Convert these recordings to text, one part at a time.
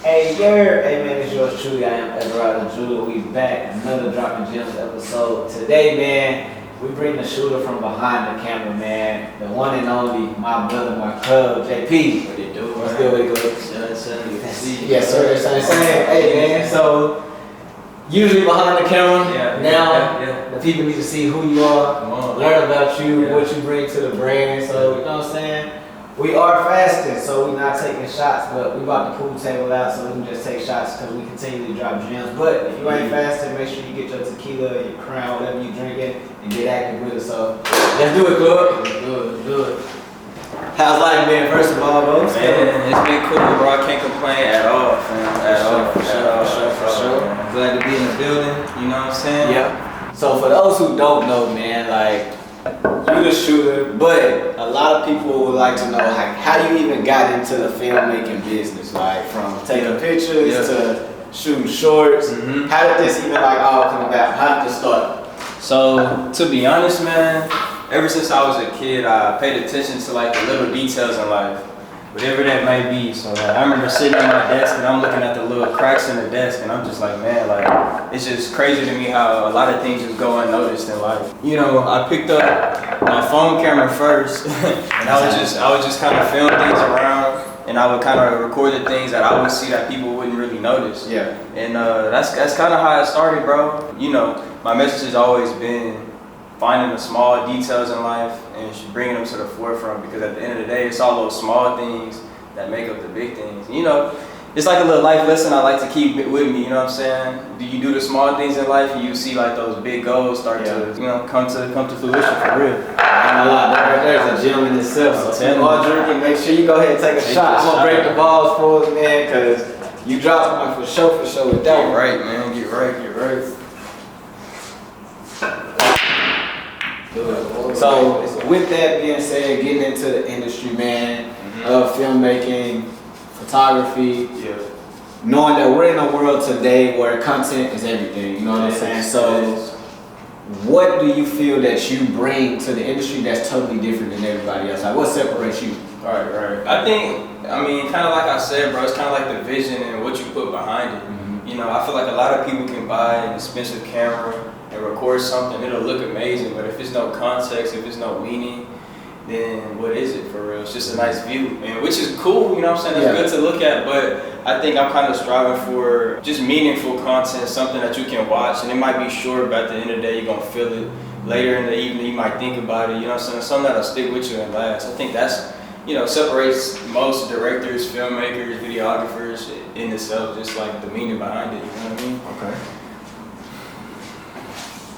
Hey man, it's yours truly. I am Everard Judah. We back, another Dropping Gems episode. Today, man, we bring the shooter from behind the camera, man. The one and only, my brother, my cub, JP. What you doing? What's good? What you Son. Yes, sir. Hey, man. So, usually behind the camera, now the people need to see who you are, learn about you, what you bring to the brand. So, you know what I'm saying? We are fasting, so we're not taking shots, but we brought the pool table out so we can just take shots because we continue to drop gems. But if you ain't fasting, make sure you get your tequila, your Crown, whatever you drinking, and get active with it. So let's do it, club. Let's do it. How's life been, first of all, bro? Man, it's been cool, bro. I can't complain at all, fam. For sure. Glad to be in the building, you know what I'm saying? Yeah. So for those who don't know, man, like, you the shooter, but a lot of people would like to know how you even got into the filmmaking business, like from taking pictures to shooting shorts. How did this even all come about? How did this start? So to be honest, man, ever since I was a kid, I paid attention to the little details in life, whatever that may be. So I remember sitting at my desk and I'm looking at the little cracks in the desk and I'm just like, man, it's just crazy to me how a lot of things just go unnoticed in life. You know, I picked up my phone camera first and I would just kind of film things around and I would kind of record the things that I would see that people wouldn't really notice. Yeah. And that's kind of how it started, bro. You know, my message has always been finding the small details in life and bringing them to the forefront, because at the end of the day, it's all those small things that make up the big things. You know, it's like a little life lesson I like to keep with me, you know what I'm saying? Do you do the small things in life and you see those big goals start to, come to fruition for real. Ain't a lot. Right there's a gem in itself. So if you are drinking, make sure you go ahead and take a shot. I'm gonna break the balls for us, man, because you dropped one for sure with that. Get right, man. Get right. So with that being said, getting into the industry, man, of filmmaking, photography, knowing that we're in a world today where content is everything, you know what I'm saying? So what do you feel that you bring to the industry that's totally different than everybody else? Like, what separates you? Right. I mean, kind of like I said, bro, it's kind of like the vision and what you put behind it. You know, I feel like a lot of people can buy an expensive camera and record something, it'll look amazing, but if there's no context, if there's no meaning, then what is it for real? It's just a nice view, and which is cool, you know what I'm saying? It's good to look at, but I think I'm kind of striving for just meaningful content, something that you can watch, and it might be short, but at the end of the day, you're gonna feel it. Later in the evening, you might think about it, you know what I'm saying? Something that'll stick with you and last. I think that's, separates most directors, filmmakers, videographers in itself, just like the meaning behind it, you know what I mean? Okay.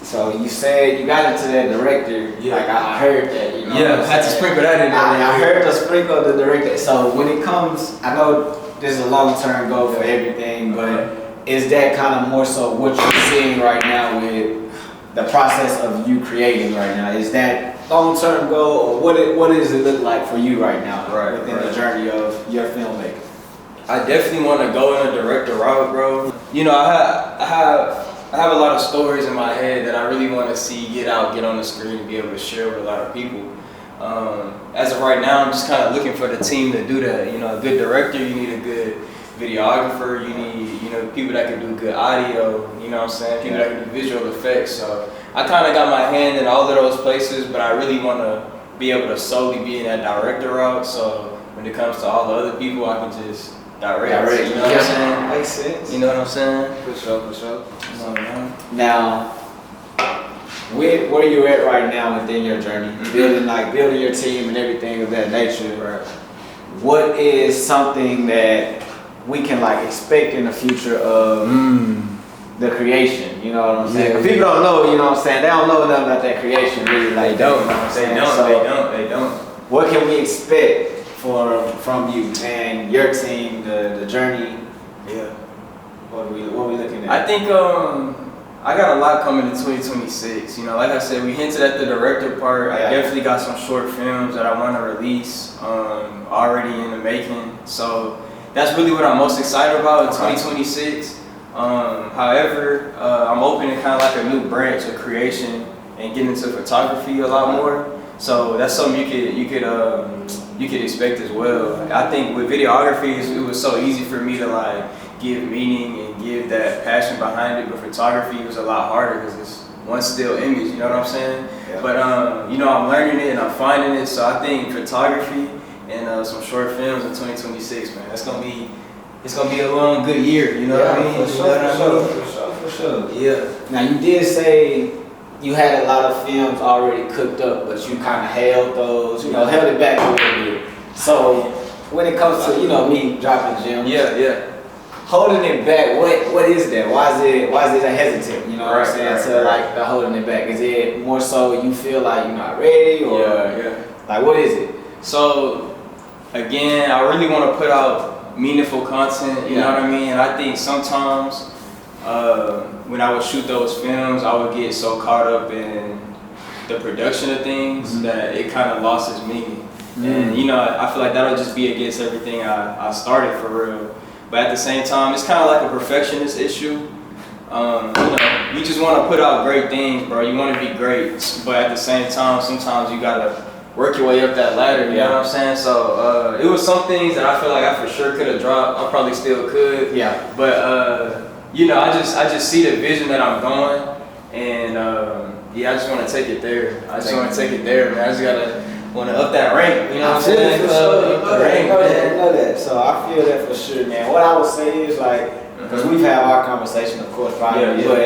So you said you got into that director, like I heard that, you know. Yeah, I had to sprinkle that in there. I heard the sprinkle the director. So when it comes, I know this is a long-term goal for everything, but is that kind of more so what you're seeing right now with the process of you creating right now? Is that long-term goal, or what does it look like for you right now within the journey of your filmmaking? I definitely want to go in a director route, bro. You know, I have a lot of stories in my head that I really want to see get on the screen and be able to share with a lot of people. As of right now, I'm just kind of looking for the team to do that. You know, a good director, you need a good videographer, you need, people that can do good audio, you know what I'm saying? People that can do visual effects. So I kind of got my hand in all of those places, but I really want to be able to solely be in that director route. So when it comes to all the other people, I can just direct, you know what I'm saying? Makes sense. You know what I'm saying? For sure. Now, where you at right now within your journey, building your team and everything of that nature, what is something that we can expect in the future of the creation? You know what I'm saying? 'Cause people don't know, you know what I'm saying? They don't know nothing about that creation, really. They don't. They don't. What can we expect from you and your team, the journey? Yeah. What are we looking at? I think I got a lot coming in 2026. You know, like I said, we hinted at the director part. I definitely got some short films that I want to release already in the making. So that's really what I'm most excited about in 2026. However, I'm opening kind of like a new branch of creation and getting into photography a lot more. So that's something you could you could expect as well. Like, I think with videography, it was so easy for me to like give meaning and give that passion behind it, but photography was a lot harder because it's one still image, you know what I'm saying? Yeah. But you know, I'm learning it and I'm finding it, so I think photography and some short films in 2026, man, it's gonna be a long good year, you know what I mean? For sure. Yeah. Now you did say you had a lot of films already cooked up, but you kind of held those, you know, held it back a little bit. So when it comes to, you know, me dropping gems, holding it back, what is that? Why is it a hesitant? You know what I'm saying? To like the holding it back. Is it more so you feel like you're not ready, or like what is it? So again, I really want to put out meaningful content. You know what I mean? And I think sometimes when I would shoot those films, I would get so caught up in the production of things that it kind of lost its meaning. And you know, I feel like that'll just be against everything I started for real. But at the same time, it's kind of like a perfectionist issue. You know, you just want to put out great things, bro. You want to be great, but at the same time, sometimes you gotta work your way up that ladder. You know what I'm saying? So it was some things that I feel like I for sure could have dropped. I probably still could. Yeah. But you know, I just see the vision that I'm going, and I just want to take it there. I just want to take it there, man. I just want to up that rank, you know what I'm saying? I know that. So I feel that for sure, man. What I would say is like, because we've had our conversation, of course, probably, but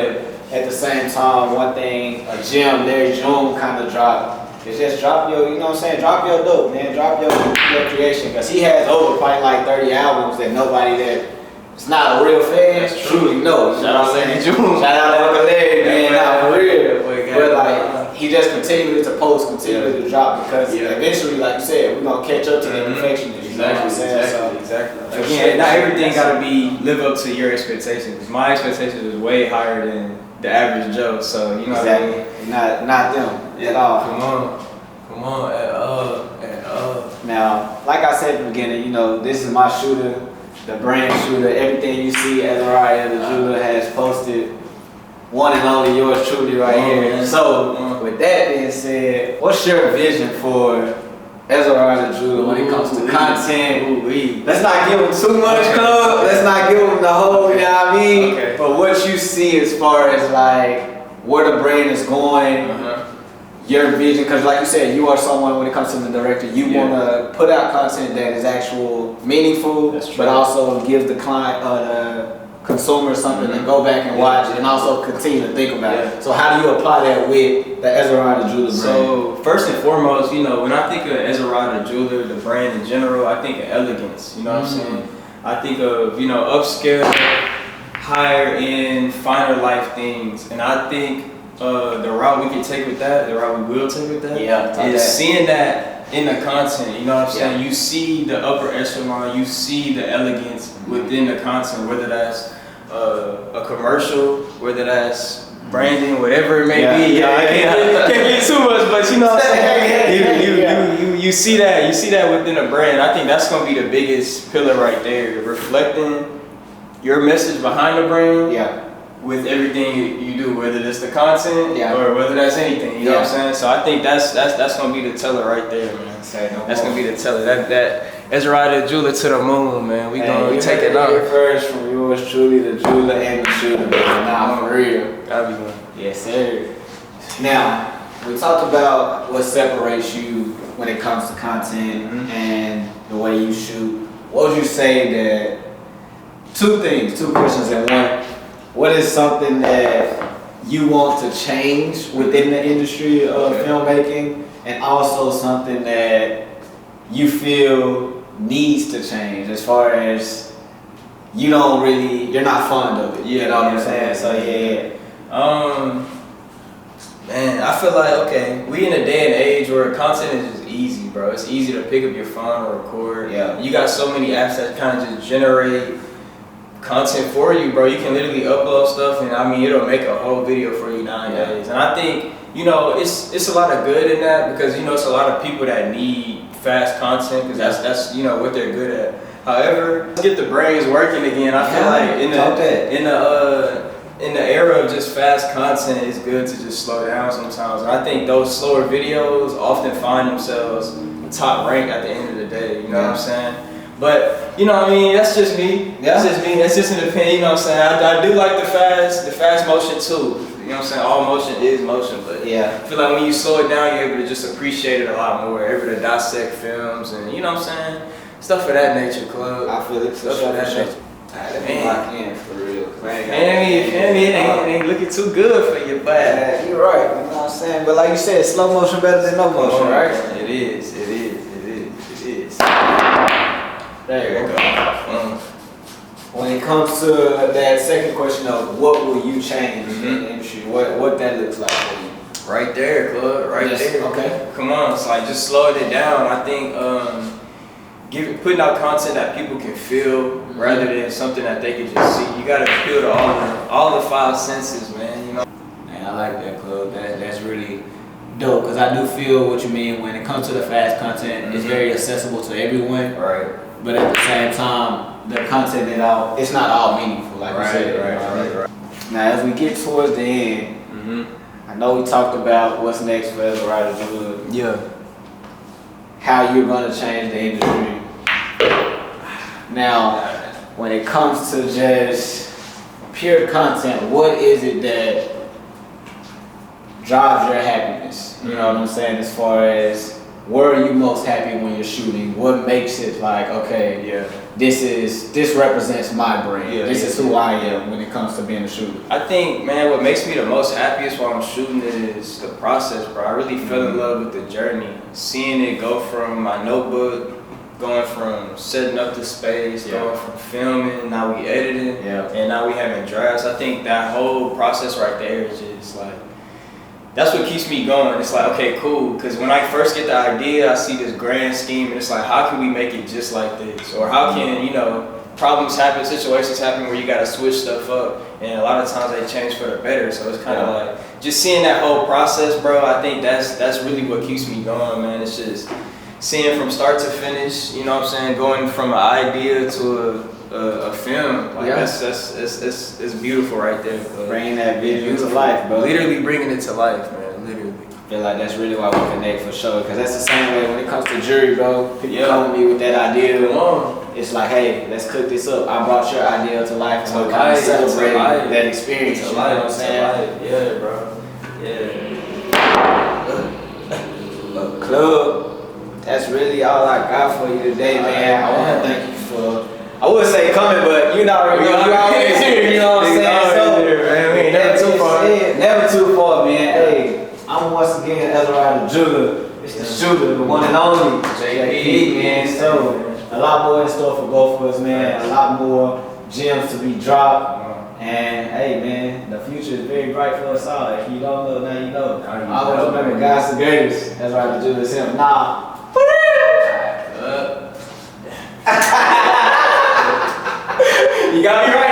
at the same time, one thing, a gem, Larry June kind of dropped, is just drop your, you know what I'm saying? Drop your dope, man. Drop your creation, because he has over probably like 30 albums that nobody that it's not a real fan truly knows. Shout out Larry June. Shout out to Uncle Larry, man. Not for real. But like, he just continued to post, continued to drop, because eventually, like you said, we're gonna catch up to the perfectionists. You know what I'm saying? Exactly. Again, not everything gotta live up to your expectations. My expectations is way higher than the average Joe. So you know what I mean? Not them at all. Come on. Now, like I said at the beginning, you know, this is my shooter, the brand shooter. Everything you see Azariah the Jeweler has posted, one and only yours truly right here. Man. So, with that being said, what's your vision for Azariah the Jeweler when it comes to content? Let's not give him too much club. Let's not give him the whole, you know what I mean? Okay. But what you see as far as like where the brand is going, your vision, because like you said, you are someone when it comes to the director, you want to put out content that is actual meaningful, but also gives the client, the consumer something to go back and watch and also continue to think about it. So how do you apply that with the Azariah the Jeweler brand? So first and foremost, you know, when I think of Azariah the Jeweler, the brand in general, I think of elegance, you know what I'm saying? I think of, you know, upscale, higher end, finer life things, and I think the route we can take with that, the route we will take with that, is seeing that in the content, you know what I'm saying? You see the upper echelon, you see the elegance within the content, whether that's a commercial, whether that's branding, whatever it may be. I can't get too much, but you know what I'm saying? You see that within a brand. I think that's gonna be the biggest pillar right there, reflecting your message behind the brand. With everything you do, whether it's the content or whether that's anything, you know what I'm saying? So I think that's gonna be the teller right there, man. That's gonna be the teller. That Azariah the Jeweler to the moon, man. We gonna take it off. First from yours truly, the jeweler and the shooter, man. Nah, for real. Gotta be one. Yes, sir. Now, we talked about what separates you when it comes to content and the way you shoot. What would you say that two questions in one? What is something that you want to change within the industry of filmmaking, and also something that you feel needs to change as far as you're not fond of it? You know what I'm saying? So man, I feel like, we in a day and age where content is just easy, bro. It's easy to pick up your phone or record. You got so many apps that kind of just generate content for you, bro. You can literally upload stuff, and I mean, it'll make a whole video for you nowadays. And I think, you know, it's a lot of good in that, because, you know, it's a lot of people that need fast content, because that's you know what they're good at. However, let's get the brains working again. I feel like in the era of just fast content, it's good to just slow down sometimes. And I think those slower videos often find themselves top rank at the end of the day. You know what I'm saying? But you know what I mean, that's just me. That's just me. That's just an opinion. You know what I'm saying? I do like the fast motion too. You know what I'm saying? All motion is motion, but I feel like when you slow it down, you're able to just appreciate it a lot more. You're able to dissect films and you know what I'm saying? Stuff of that nature, club. I feel it. Stuff of that nature. Let me lock in for real. Man, it ain't looking too good for you, but you're right. You know what I'm saying? But like you said, slow motion better than no motion, right? It is. There you go. When it comes to that second question of what will you change in the industry, what that looks like for you? Right there, club. Right there. Okay. Come on, it's like just slowing it down. I think putting out content that people can feel rather than something that they can just see. You gotta appeal to all the five senses, man. You know. Man, I like that, club. That's really dope because I do feel what you mean when it comes to the fast content. It's very accessible to everyone. Right. But at the same time, the content it's not all meaningful, like you said. Right. Now, as we get towards the end, I know we talked about what's next for Eldorado Jewelry. Yeah. How you're gonna change the industry. Now, when it comes to just pure content, what is it that drives your happiness? You know what I'm saying? As far as where are you most happy when you're shooting? What makes it like, okay, this represents my brand. This is who I am when it comes to being a shooter. I think, man, what makes me the most happiest while I'm shooting is the process, bro. I really fell in love with the journey. Seeing it go from my notebook, going from setting up the space, going from filming, now we editing, and now we having drafts. I think that whole process right there is just like, that's what keeps me going. It's like, okay, cool. Because when I first get the idea, I see this grand scheme, and it's like, how can we make it just like this? Or how can, problems happen, situations happen where you got to switch stuff up. And a lot of times they change for the better. So it's kind of like, just seeing that whole process, bro, I think that's really what keeps me going, man. It's just seeing from start to finish, you know what I'm saying? Going from an idea to a film, like it's beautiful right there. Bringing that vision to life, bro. Literally bringing it to life, man. Literally. I feel like that's really why we connect for sure. Because that's the same way when it comes to jewelry, bro. People come to me with that idea. It's like, hey, let's cook this up. I brought your idea to life. And we're kind of celebrating that experience. You know what I'm saying? Yeah, bro. Yeah. Club. That's really all I got for you today, man. I want to thank you for, I would say coming, but you always here, you know what I'm saying? So, never too far. Never too far, man. Hey, I'm once again Eldorado Jewelry. It's the shooter, the one and only, JP, man. So, a lot more in store for both of us, man. A lot more gems to be dropped. And hey, man, the future is very bright for us all. If you don't know, now you know. Always remember, God's the greatest. Eldorado Jewelry is him. Nah. You got me right.